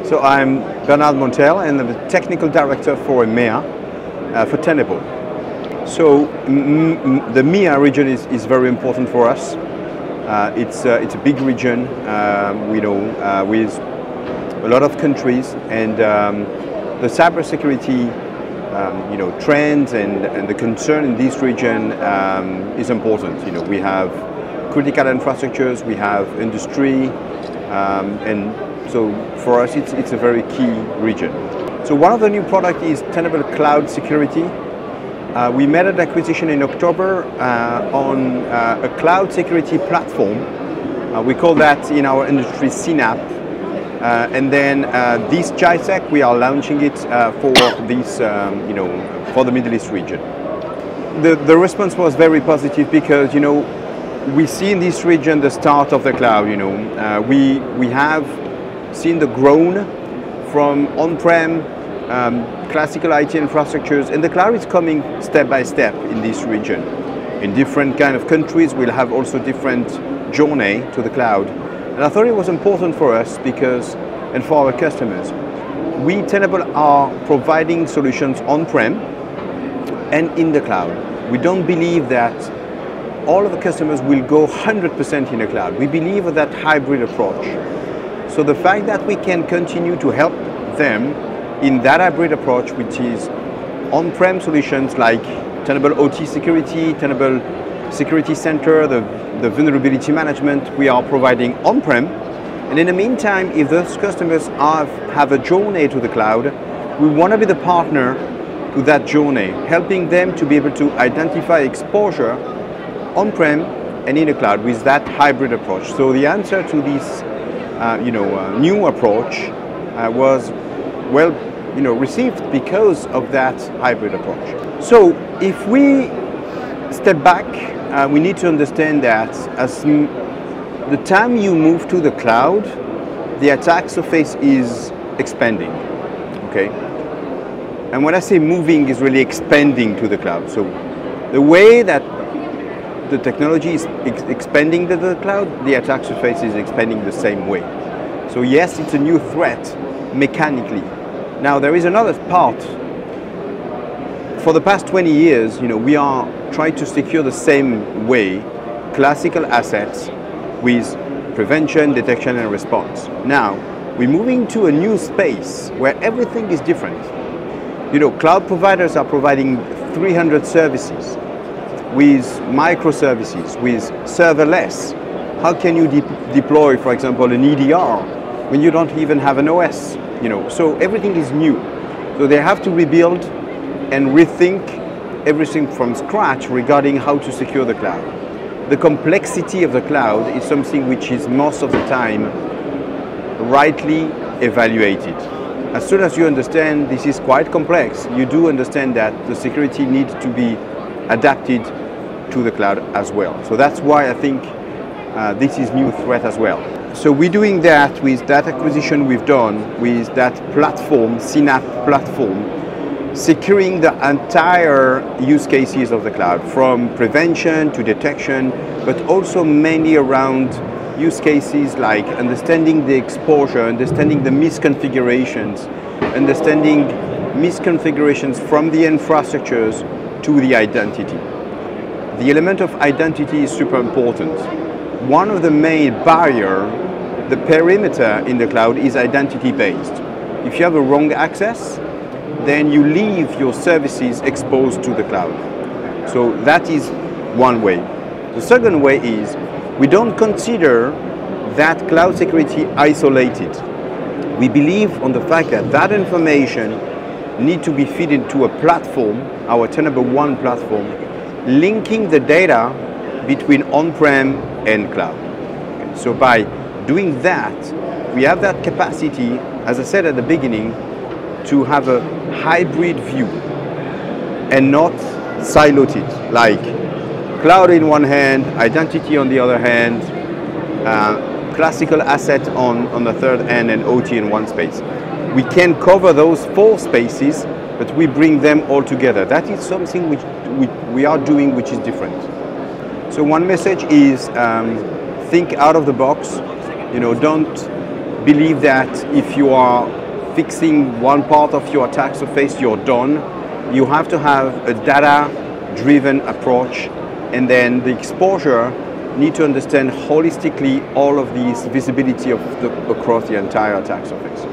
So I'm Bernard Montel and I'm the Technical Director for EMEA for Tenable. So the MEA region is very important for us. It's a big region, with a lot of countries, and the cybersecurity trends and the concern in this region is important. We have critical infrastructures, we have industry, and so for us it's a very key region. So one of the new products is Tenable Cloud Security. We made an acquisition in October on a cloud security platform. We call that in our industry CNAP. And then this GISEC, we are launching it for this, for the Middle East region. The response was very positive because, we see in this region the start of the cloud. We have seen the growth from on-prem classical IT infrastructures, and the cloud is coming step by step in this region. In different kind of countries, we'll have also different journey to the cloud. And I thought it was important for us because, and for our customers, we Tenable are providing solutions on-prem and in the cloud. We don't believe that all of the customers will go 100% in the cloud. We believe in that hybrid approach. So the fact that we can continue to help them in that hybrid approach, which is on-prem solutions like Tenable OT Security, Tenable Security Center, the vulnerability management, we are providing on-prem. And in the meantime, if those customers have a journey to the cloud, we want to be the partner to that journey, helping them to be able to identify exposure on-prem and in the cloud with that hybrid approach. So the answer to this new approach was well received because of that hybrid approach. So if we step back, we need to understand that as the time you move to the cloud, the attack surface is expanding, okay? And when I say moving, is really expanding to the cloud. So the way that the technology is expanding to the cloud, the attack surface is expanding the same way. So yes, it's a new threat mechanically. Now there is another part. For the past 20 years, we are trying to secure the same way classical assets with prevention, detection, and response. Now we're moving to a new space where everything is different. Cloud providers are providing 300 services with microservices, with serverless. How can you deploy, for example, an EDR when you don't even have an OS? So everything is new. So they have to rebuild and rethink everything from scratch regarding how to secure the cloud. The complexity of the cloud is something which is most of the time rightly evaluated. As soon as you understand this is quite complex, you do understand that the security needs to be adapted to the cloud as well. So that's why I think this is new threat as well. So we're doing that with that acquisition we've done with that platform, CNAP platform, securing the entire use cases of the cloud, from prevention to detection, but also mainly around use cases like understanding the exposure, understanding the misconfigurations, understanding misconfigurations from the infrastructures to the identity. The element of identity is super important. One of the main barriers, the perimeter in the cloud, is identity-based. If you have a wrong access, then you leave your services exposed to the cloud. So that is one way. The second way is we don't consider that cloud security isolated. We believe on the fact that that information needs to be fed into a platform, our Tenable One platform, linking the data between on-prem and cloud. Okay. So by doing that, we have that capacity, as I said at the beginning, to have a hybrid view and not siloed it, like cloud in one hand, identity on the other hand, classical asset on the third hand, and OT in one space. We can cover those 4 spaces, but we bring them all together. That is something which we are doing which is different. So one message is think out of the box. Don't believe that if you are fixing one part of your attack surface, you're done. You have to have a data-driven approach, and then the exposure need to understand holistically all of these visibility of across the entire attack surface.